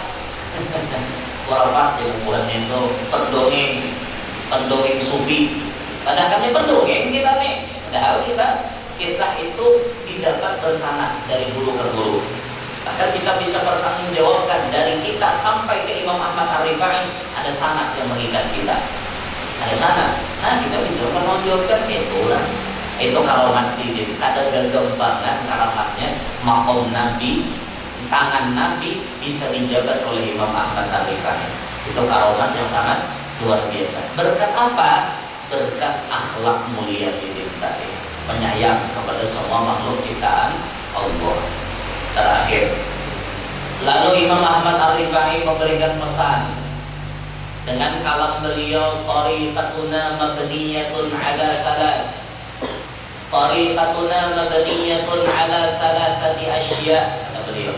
khurafat yang hubungannya itu pendongeng sufi. Padahal kami pendongeng kita nih. Padahal kita kisah itu didapat bersanad dari guru ke guru. Bahkan kita bisa bertanggungjawabkan dari kita sampai ke Imam Ahmad Ar-Rifai ada sanad yang mengikat kita. Ada sanad. Nah, kita bisa menunjukkan itu lah. Itu karamat sidin. Ada kegembangan karamatnya makom Nabi, tangan Nabi bisa dijabat oleh Imam Ahmad Ar-Rifai. Itu karamat yang sangat luar biasa. Berkat apa? Berkat akhlak mulia sidin tadi. Penyayang kepada semua makhluk ciptaan Allah. Terakhir, lalu Imam Ahmad Ar-Rifai memberikan pesan dengan kalam beliau, tariqatuna mabniyatun ala salas. Tariqatuna mabniyatun ala salasati asya, kata beliau.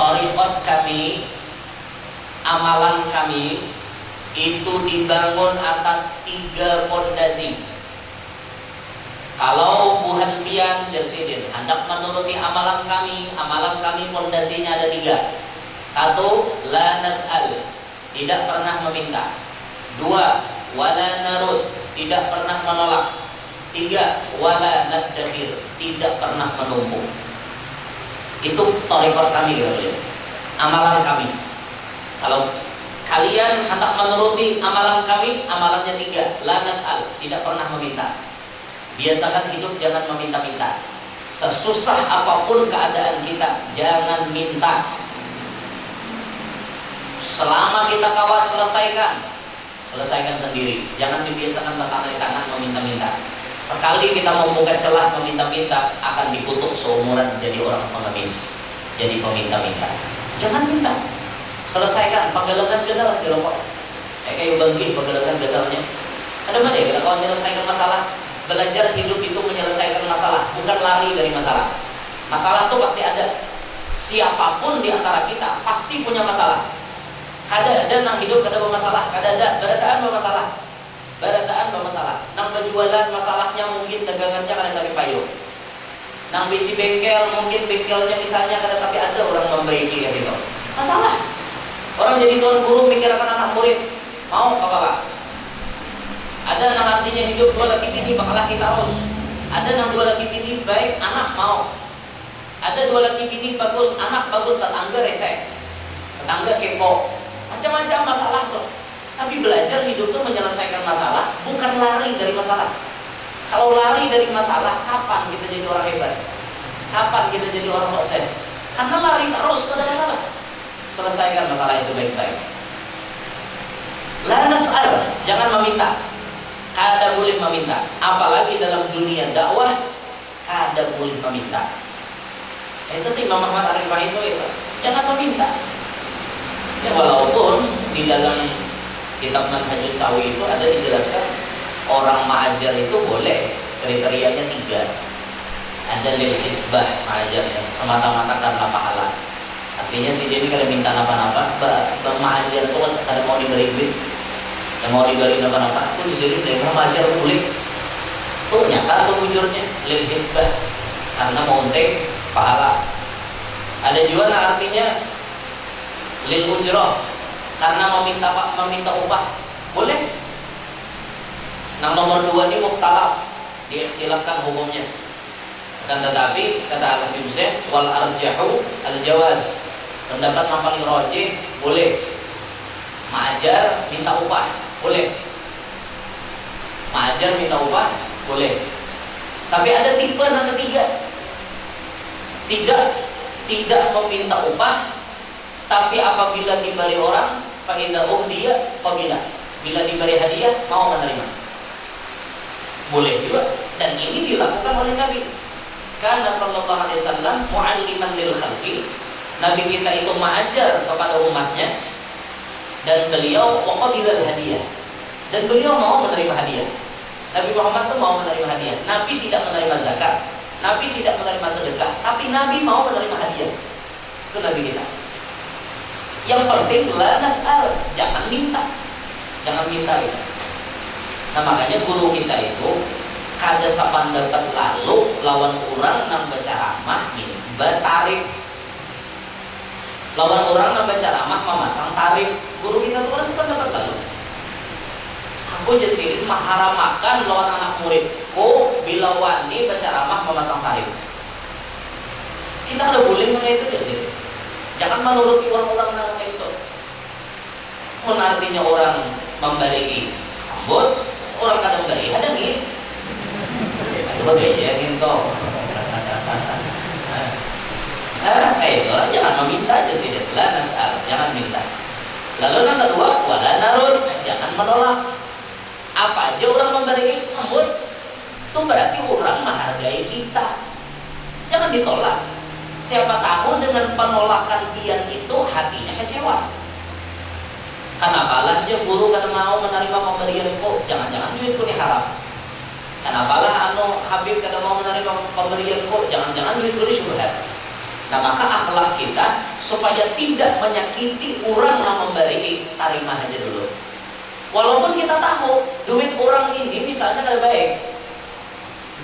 Tariqat kami, amalan kami itu dibangun atas 3 pondasi. Kalau buhan pian jersidin hendak menuruti amalan kami pondasinya ada 3. 1, la nas'al, tidak pernah meminta. 2, wala narud, tidak pernah menolak. 3, wala naddakhir, tidak pernah menumpuk. Itu thariqat kami kata beliau. Amalan kami. Kalau kalian hendak menuruti amalan kami, amalannya 3, la nas'al, tidak pernah meminta. Biasakan hidup jangan meminta-minta. Sesusah apapun keadaan kita, jangan minta. Selama kita kawat selesaikan sendiri. Jangan dibiasakan tangan meminta-minta. Sekali kita membuka celah meminta-minta, akan dikutuk seumuran jadi orang pengemis, jadi peminta-minta. Jangan minta. Selesaikan penggalangan-galang di lompat. Kayak bangkit penggalangan-galangnya. Kadang-kadang kita kalau menyelesaikan masalah. Belajar hidup itu menyelesaikan masalah, bukan lari dari masalah. Masalah itu pasti ada. Siapapun di antara kita pasti punya masalah. Kada ada nang hidup kada bermasalah, kada ada barataan bermasalah. Barataan bermasalah. Nang penjualan masalahnya mungkin dagangannya kada tapi payu. Nang bisi bengkel mungkin bengkelnya misalnya kada tapi ada orang membaiki ke situ. Masalah. Orang jadi tuan guru mikirkan anak murid, mau apa Pak? Ada yang nantinya hidup 2 laki bini bakal laki terus. Ada yang 2 laki bini baik, anak mau. Ada 2 laki bini bagus, anak bagus, tetangga reseh, tetangga kepo. Macam-macam masalah tuh. Tapi belajar hidup tuh menyelesaikan masalah, bukan lari dari masalah. Kalau lari dari masalah, kapan kita jadi orang hebat? Kapan kita jadi orang sukses? Karena lari terus pada masalah. Selesaikan masalah itu baik-baik. La nas'al, jangan meminta. Kada boleh meminta, apalagi dalam dunia dakwah kada boleh meminta. Itu Imam Ahmad Ar-Rifai itu jangan meminta. Ya walaupun di dalam kitab Manhajus Sawi itu ada dijelaskan orang ma'ajar itu boleh, kriterianya 3. Ada lil hisbah ma'ajarnya, semata-mata karena pahala. Artinya si dia ini kada minta apa-apa, ma'ajar itu kan kada mau diberi duit. Yang mau dibalik apa-apa, aku disuruh dari mana ajar boleh. Tuh nyata tuh wujudnya lil hisbah, karena mau untek pahala. Ada juga artinya lil ujroh, karena meminta upah boleh. Nah nomor 2 ini mukhtalaf, diikhtilafkan hukumnya. Dan tetapi kata Al-Habib Zain wal arjahu al-jawaz, pendapat yang paling rajih boleh. Ma'ajar minta upah boleh. Ma'ajar minta upah boleh. Tapi ada tipe yang ketiga. Tidak meminta upah, tapi apabila diberi orang, fa idza uhdiya qabila. Bila diberi hadiah mau menerima. Boleh juga. Dan ini dilakukan oleh Nabi. Karena sallallahu alaihi wasallam mu'alliman lil khalqi. Nabi kita itu mengajar kepada umatnya, dan beliau waqabilal hadiah. Dan beliau mau menerima hadiah. Nabi Muhammad itu mau menerima hadiah. Nabi tidak menerima zakat, Nabi tidak menerima sedekah, tapi Nabi mau menerima hadiah. Itu Nabi kita. Yang penting la nas'al, jangan minta. Jangan minta itu. Nah makanya guru kita itu kada sapandapat lalu lawan orang nang berceramah mimba tarik. Lawan orang nang berceramah memasang tarik. Guru kita tuh kada sapandapat lalu. Aku jadi maharamakan lawan anak muridku bila wani berceramah memasang tarik. Kita kada boleh mengenai itu ya sih. Jangan menuruti orang-orang nang kayak itu. Artinya orang memberi sambut, orang kadang memberi hadangi. Itu bagaimana gitu. Itu jangan meminta aja sih, lah nas'al, jangan minta. Lalu yang kedua, wala narud, jangan menolak. Apa aja orang memberi sambut, itu berarti orang menghargai kita. Jangan ditolak. Siapa tahu dengan penolakan pian itu hatinya kecewa. Kenapalah dia guru kan mau menerima pemberianku, jangan-jangan duitku ini haram. Kenapalah Habib kada mau menerima pemberianku, jangan-jangan duitku ini syubhat. Nah maka akhlak kita supaya tidak menyakiti orang yang memberi, terima aja dulu. Walaupun kita tahu duit orang ini misalnya kada baik,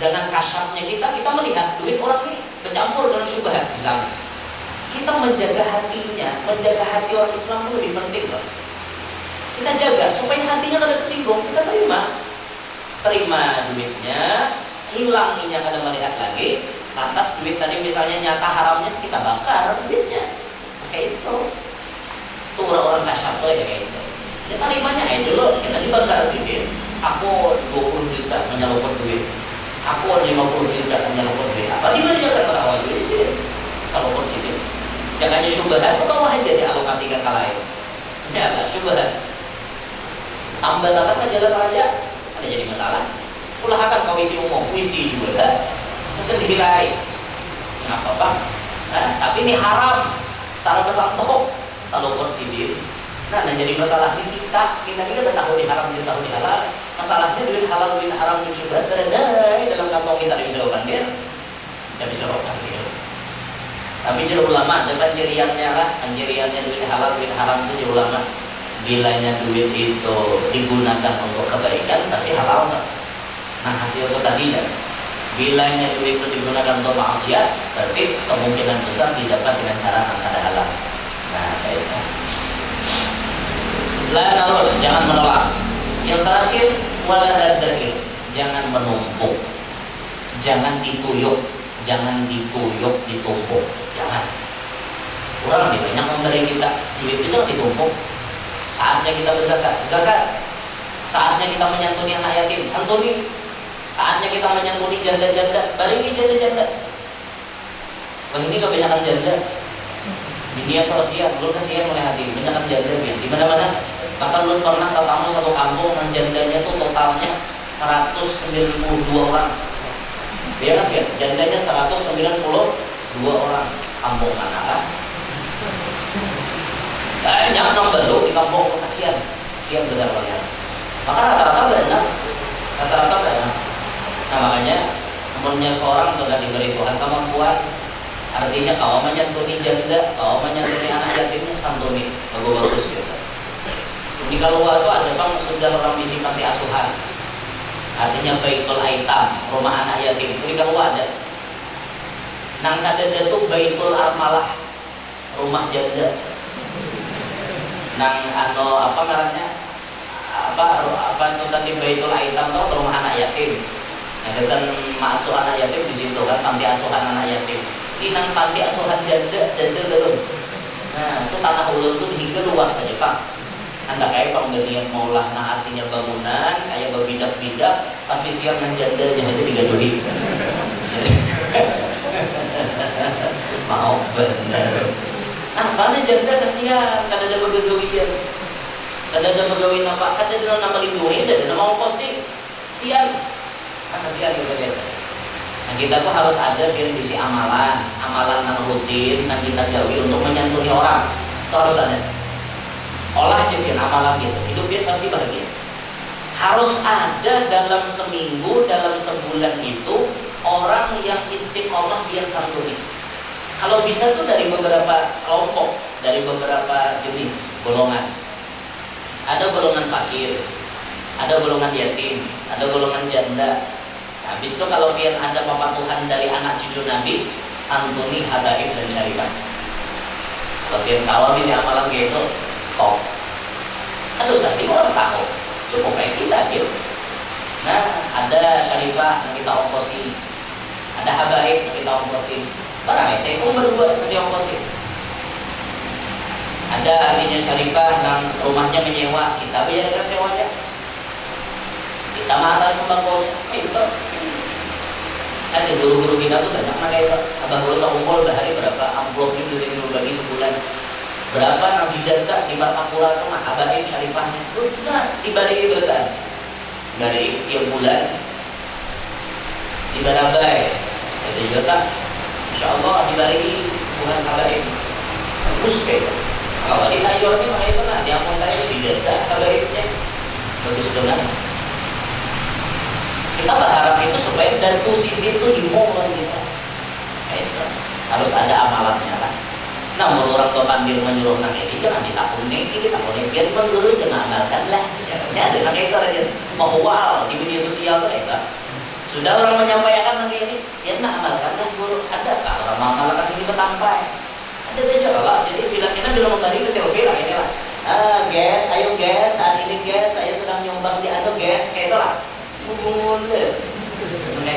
dengan kasyafnya kita melihat duit orang ini bercampur dengan syubhat misalnya. Kita menjaga hatinya, menjaga hati orang Islam itu lebih penting loh. Kita jaga supaya hatinya kada tersinggung, kita terima duitnya, hilang minyak kada melihat lagi. Lantas duit tadi misalnya nyata haramnya, kita bakar duitnya. Kayak itu. Itu orang-orang kasyaf tuh ya kayak itu. Kita terimanya aja dulu, kita dibakar sedikit. Aku 20 juta menyalurkan duit. Aku 50 juta menyalurkan duit. Apa di mana jangan pada awal duit di sini? Salurkan situ. Jangan syubhat, kok mau aja dialokasikan ke lain. Ya lah syubhat. Tambah lagi ke jalan raja, ada jadi masalah. Pulah akan kau isi umum, isi juga, mesti dihirai. Kenapa bang? Tapi ini haram. Salah pesantren, salah konsidir. Nah, jadi masalah ini kita tidak tahu di haram, kita tahu di halal. Masalahnya duit halal, duit haram, duit syubhat terendai dalam kantong kita tidak bisa bandir, tidak bisa bandir. Tapi jadi ulama, ada penciriannya lah, penciriannya duit halal, duit haram itu jadi ulama. Bilanya duit itu digunakan untuk kebaikan tapi halal tak? Nah hasil itu tadi ya. Bilanya duit itu digunakan untuk maksiat, berarti kemungkinan besar didapat dengan cara yang kada halal. Nah kayak itu. La narul, jangan menolak. Yang terakhir, wala daril, jangan menumpuk, jangan dituyuk, ditumpuk, jangan. Orang lebih banyak memberi kita, duit itu jangan ditumpuk. Saatnya kita berzakat, saatnya kita menyantuni anak yatim, santuni. Saatnya kita menyantuni janda-janda, barengi janda-janda. Wah ini kebanyakan janda. Dunia kasihan, belum kasihan oleh hati, kebanyakan janda ya. Di mana-mana. Bahkan belum pernah ketemu satu kampung yang jandanya itu totalnya 192 orang. Dia kan ya, jandanya 192 orang. Kampung mana lah? Banyak orang baru di kampung, kasihan benar banyak. Maka rata-rata banyak. Nah makanya umurnya seorang sudah diberi Tuhan kemampuan, artinya kau menyantuni janda, kau menyantuni anak yatimnya santuni, bagus gitu. Di Kalua itu ada bang sudah orang misi panti asuhan, artinya baitul aitam, rumah anak yatim. Di Kalua ada. Nang kadada tuh baitul armalah, rumah janda. Nang apa namanya? Apa itu tadi baitul aitam tuh rumah anak yatim. Nah, kesan masuk anak yatim di situ kan panti asuhan anak yatim. Ini nang panti asuhan janda belum. Nah, itu tanah ulun tuh hingga luas saja Pak. Anda kayak pembelian maulah, nah artinya bangunan kayak berbidak-bidak sampai siang dan jandanya aja digaduhi. Mau bener. Nah, mana janda kasihan, kada ada begawian. Kada ada begawian apa? Kada ada nama lindungi, kada ada nama ongkosi. Sian. Kan kasihan gitu ya. Nah kita tuh harus ada biar bisi amalan yang rutin yang kita jauhi untuk menyantuni orang. Itu harus ada. Olah aja biar amalan gitu, hidup dia pasti bahagia. Harus ada dalam seminggu, dalam sebulan itu orang yang istiqomah biar santuni. Kalau bisa tuh dari beberapa kelompok, dari beberapa jenis golongan. Ada golongan fakir, ada golongan yatim, ada golongan janda. Habis itu kalau dia ada papatuhan dari anak cucu Nabi, santuni habaib dan syarifah. Kalau dia tahu bisa amalan gitu, kok. Kan usah orang tahu, cukup kayak kita gitu. Nah, ada syarifah yang kita ongkosin, ada habaib yang kita ongkosin. Barang saya pun berdua yang diongkosin. Ada ahlinya syarifah yang rumahnya menyewa, kita bayarkan sewanya. Kita mahal sembakonya, itu. Ada guru-guru kita tuh banyak nak kayak abang guru seumpul sehari berapa amplopnya di sini berbagi sebulan. Berapa nabi data di Martapura tuh mah habaib syarifahnya. Nah, dibagi berapa? Dari tiap bulan dibarabai. Itu juga tak. Insyaallah dibagi bukan habaib. Bagus kayak. Kalau di Tayor ini makanya pernah diampun tadi di data habaibnya bagus dengan. Kita berharap itu supaya datu sini itu dimohon kita. Itu harus ada amalannya kan. Namun orang tua pandir menyuruh nang ini jangan ditakuni, ini ditakuni biar menurut jangan amalkan lah. Ya dengan itu aja mahwal di media sosial tuh itu. Sudah orang menyampaikan nang ini, ya nak amalkan lah guru. Ada kah orang mengamalkan ini ketampai? Ada aja lah. Jadi bila kita belum memberi ke selfie lah ini lah. Guys, ayo guys, saat ini guys saya sedang nyumbang di anu guys, kayak itu lah. Mulai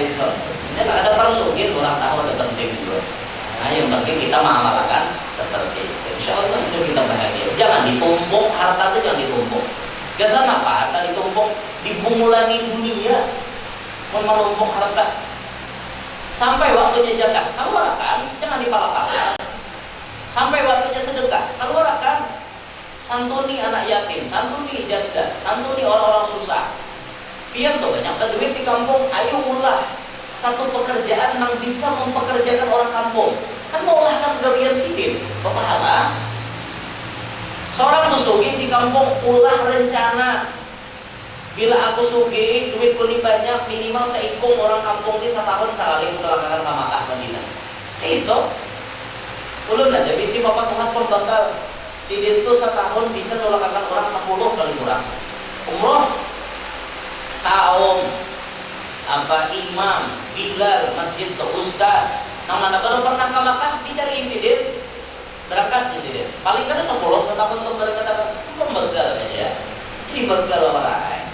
itu, ini ada perlu gitu orang tahu ada penting juga. Nah yang penting kita mengamalkan seperti itu. Insya Allah itu kita bahagia. Jangan ditumpuk harta itu jangan ditumpuk. Kesan apa harta ditumpuk? Dibungulani dunia, menumpuk harta. Sampai waktunya zakat, keluarkan, jangan dipala-pala. Sampai waktunya sedekah, keluarkan. Santuni anak yatim, santuni janda, santuni orang-orang susah. Pian tuh banyak duit di kampung, ayo ulah satu pekerjaan yang bisa mempekerjakan orang kampung. Kan mau ulah kan gawian sidin, berpahala. Seorang tuh sugih di kampung, ulah rencana. Bila aku sugih, duit kuli banyak, minimal seikung orang kampung ini setahun sekali melakukan ke Makkah Madinah. Itu, ulun aja bisa bapak Tuhan pembakal. Sidin tuh setahun bisa melakukan orang 10 kali kurang. Umroh kaum imam, bilal, masjid ke ustaz. Nama kalau pernah ke Makkah dicari sidin, berangkat di sidin. Paling kan 10 setahun untuk berangkat membegal aja. Jadi begal orang.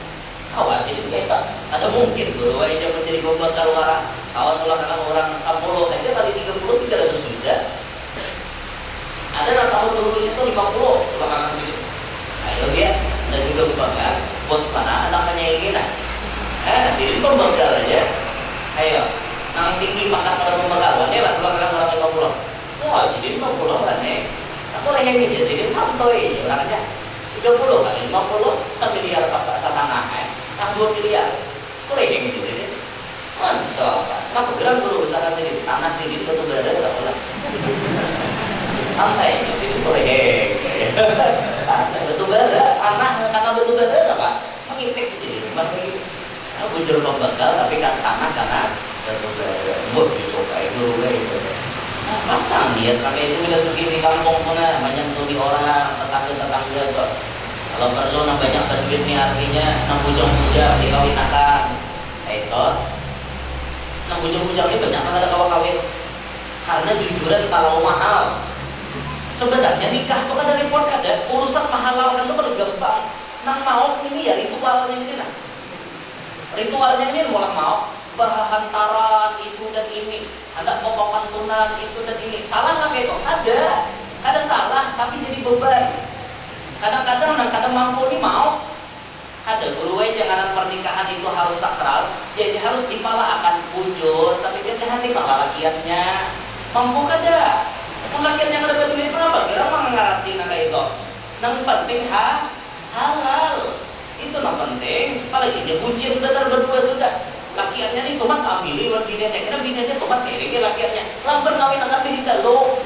Awas ini kita ada mungkin guru aja menjadi pembekal orang. Kawan melakukan orang 10 aja kali 30 300 juta. Ada yang tahun dulu itu 50 belakangan sini. Ayo dia dan juga pembekal. Bos mana namanya ini nah. Sini pembekal aja. Ayo, nang tinggi pangkat pada pembekal. Ini lah belakangan orang 50. Wah, sini 50 kan nih. Aku lagi ini sini santai orangnya. 30 kali 50 1 miliar setengah nah 2 miliar. Kok lagi ini sini? Mantap. Kenapa gerak dulu usaha sini tanah sini batu bara enggak boleh. Santai di sini boleh. Batu bara, tanah karena batu bara apa? Mengitik jadi bagi bujur pembekal tapi kan tanah karena batu bara. Buat dicoba dulu gitu. Pasang dia pakai itu udah segini kampung mana banyak tuh di orang tetangga kok. Kalau perlu nak banyak duit nih artinya nang bujang-bujang dikawinakan. Itu nang bujang-bujang ini banyak ada kawin. Karena jujuran kalau mahal. Sebenarnya nikah itu kan dari repot ada urusan menghalalkan itu paling gampang. Nang mau ini ya ritualnya ini nah. Ritualnya ini mulai mau bahantaran itu dan ini ada pokok pantunan itu dan ini salah nggak kayak itu ada salah tapi jadi beban kadang-kadang mampu nih mau guru jangan pernikahan itu harus sakral jadi harus dipala akan bujur tapi dia hati malah rakyatnya mampu kada rakyatnya kada berduit berapa kira mah ngarasi kayak itu yang penting halal itu yang penting apalagi dia bucin benar berdua sudah laki lakiannya nih tomat ambil wan biniannya kena biniannya tomat kerege lakiannya lamber ngawin angkat berita lo.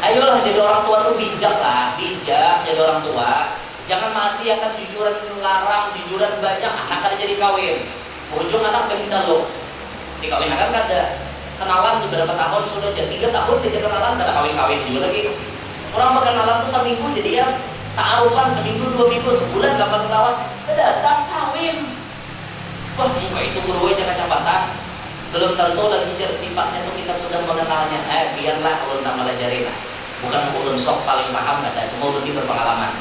Ayolah jadi orang tua tuh bijak lah, bijak jadi orang tua. Jangan masih akan jujuran larang, jujuran banyak anak kan jadi kawin. Ujung anak berita lo. Dikawinkan kan ada kenalan beberapa tahun sudah jadi 3 tahun dia kenalan kada kawin-kawin juga lagi. Orang berkenalan tuh seminggu jadi ya ta'arufan seminggu 2 minggu sebulan 8 lawas datang kawin. Wah muka itu gurunya kecepatan belum tentu dan ngejar sifatnya tuh kita sudah mengenalnya. Biarlah ulun tak melajarin lah. Bukan ulun sok paling paham ada cuma ulun ini berpengalaman.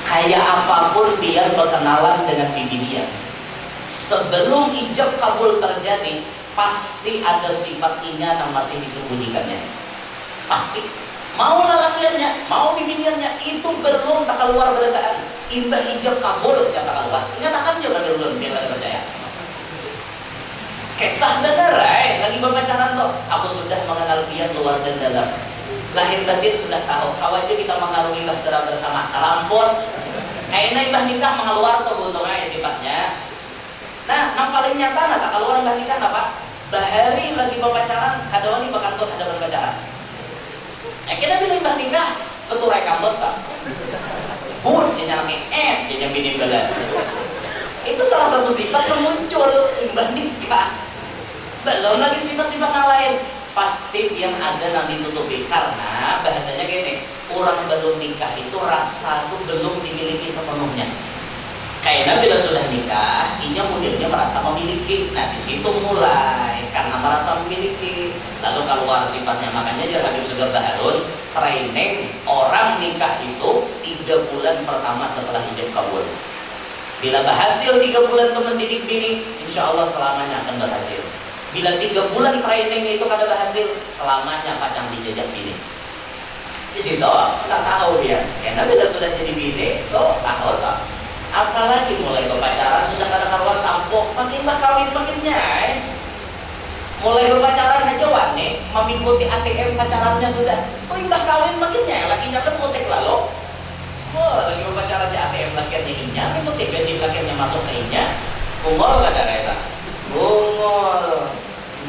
Kayak apapun dia berkenalan dengan bibi dia sebelum ijab kabul terjadi pasti ada sifat inya yang masih disembunyikannya. Pasti mau lalakiannya, mau bibirnya itu belum tak keluar berataan. Imbah ijab kabul yang tak keluar. Nyatakan juga dulu biar ada percaya. Kisah benar, lagi berpacaran tuh. Aku sudah mengenal dia luar dan dalam. Lahir batin sudah tahu. Kawaja kita mengarungi bahtera bersama. Rampun. Kayaknya imbah nikah mengeluar tuh untungnya sifatnya. Nah, yang paling nyata nah tak keluar imbah nikah apa? Bahari lagi berpacaran, kadang ini bakal tuh ada berpacaran. Kita bilang imbah nikah, betul rekam tuh tak? Bun, dia dia bini belas. Itu salah satu sifat yang muncul imbah nikah. Belum lagi sifat-sifat yang lain. Pasti yang ada yang ditutupi karena bahasanya gini, orang belum nikah itu rasa itu belum dimiliki sepenuhnya. Karena bila sudah nikah, inya modelnya merasa memiliki. Nah di situ mulai karena merasa memiliki, lalu keluar sifatnya. Makanya Jar Habib Sugeng Harun training orang nikah itu 3 bulan pertama setelah ijab kabul. Bila berhasil 3 bulan itu mendidik bini, insya Allah selamanya akan berhasil. Bila 3 bulan training itu kada berhasil, selamanya pacang dijajak bini. Di situ nggak tahu dia. Karena bila sudah jadi bini, tahu tak. Apalagi mulai berpacaran sudah kada karuan tampuk, makin kawin makin nyai. Mulai berpacaran aja wani, mengikuti ATM pacarannya sudah. Tuh imbah kawin makin nyai, lakinya kan mutek lalu. Lagi berpacaran di ATM lakiannya inya, mutek gaji lakiannya masuk ke inya. Bungol kada kaya bungol.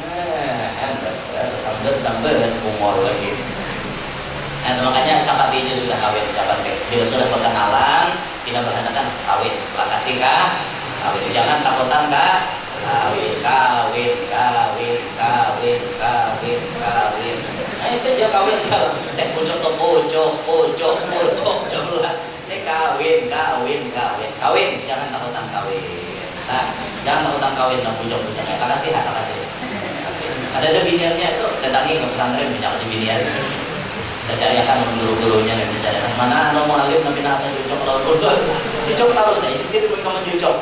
Nah, sambil bungol lagi. Nah, makanya capatinya sudah kawin, capati. Bila sudah perkenalan, tidak berhadapan kawin. Lah kasih kah? Kawin. Jangan takutan kah? Kawin. Nah itu dia kawin kalau pojok to pojok jemlah. Kawin. Jangan takutan kawin. Nah, jangan takutan kawin dan pojok. Lah kasih. Ada biniannya itu datangi ke pesantren bicara di binian. Kita carikan guru-gurunya dan kita carikan mana mau alim nabi nasa jucok lawan bodoh jucok taruh saya di sini pun kamu jucok.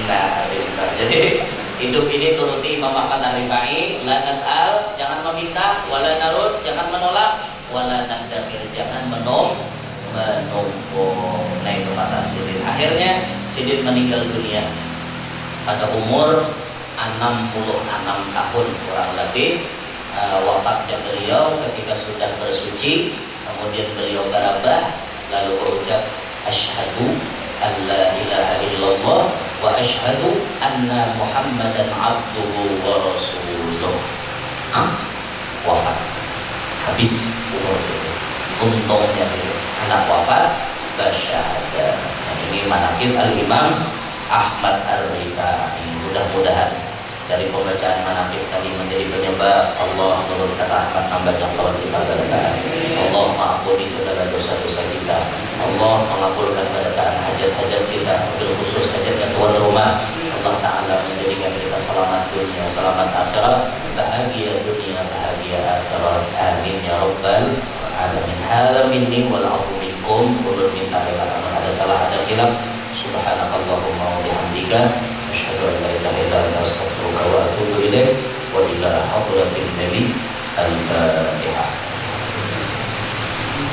Nah, jadi hidup ini turuti Imam Ahmad Ar-Rifai, la nas'al, jangan meminta, wala narud, jangan menolak, wala nadamir, jangan menumpuk. Nah itu masalah Sidin. Akhirnya Sidin meninggal dunia pada umur 66 tahun kurang lebih. Wafatnya beliau ketika sudah bersuci, kemudian beliau berabah lalu berucap asyhadu an la ilaha illallah wa asyhadu anna muhammadan abduhu wa rasuluh. Wafat habis umur itu. Untungnya itu anak wafat bersyahadat. Ini manaqib al-Imam Ahmad Ar-Rifai. Mudah-mudahan dari pembacaan manaqib tadi menjadi penyebab Allah menurunkan rahmat banyak lawan kita berkah. Allah mengampuni segala dosa-dosa kita. Allah mengabulkan berkah hajat-hajat kita, khusus hajatnya tuan rumah. Allah Ta'ala menjadikan kita selamat dunia, selamat akhirat, bahagia dunia, bahagia akhirat. Amin ya rabbal alamin. Hadza minni wal afu minkum. Ulun minta bila ada salah ada khilaf. Subhanakallahumma wa bihamdika asyhadu an la ilaha illa anta astaghfiruka wa atubu ilaik. Wa ila hadratin nabi al-Fatihah.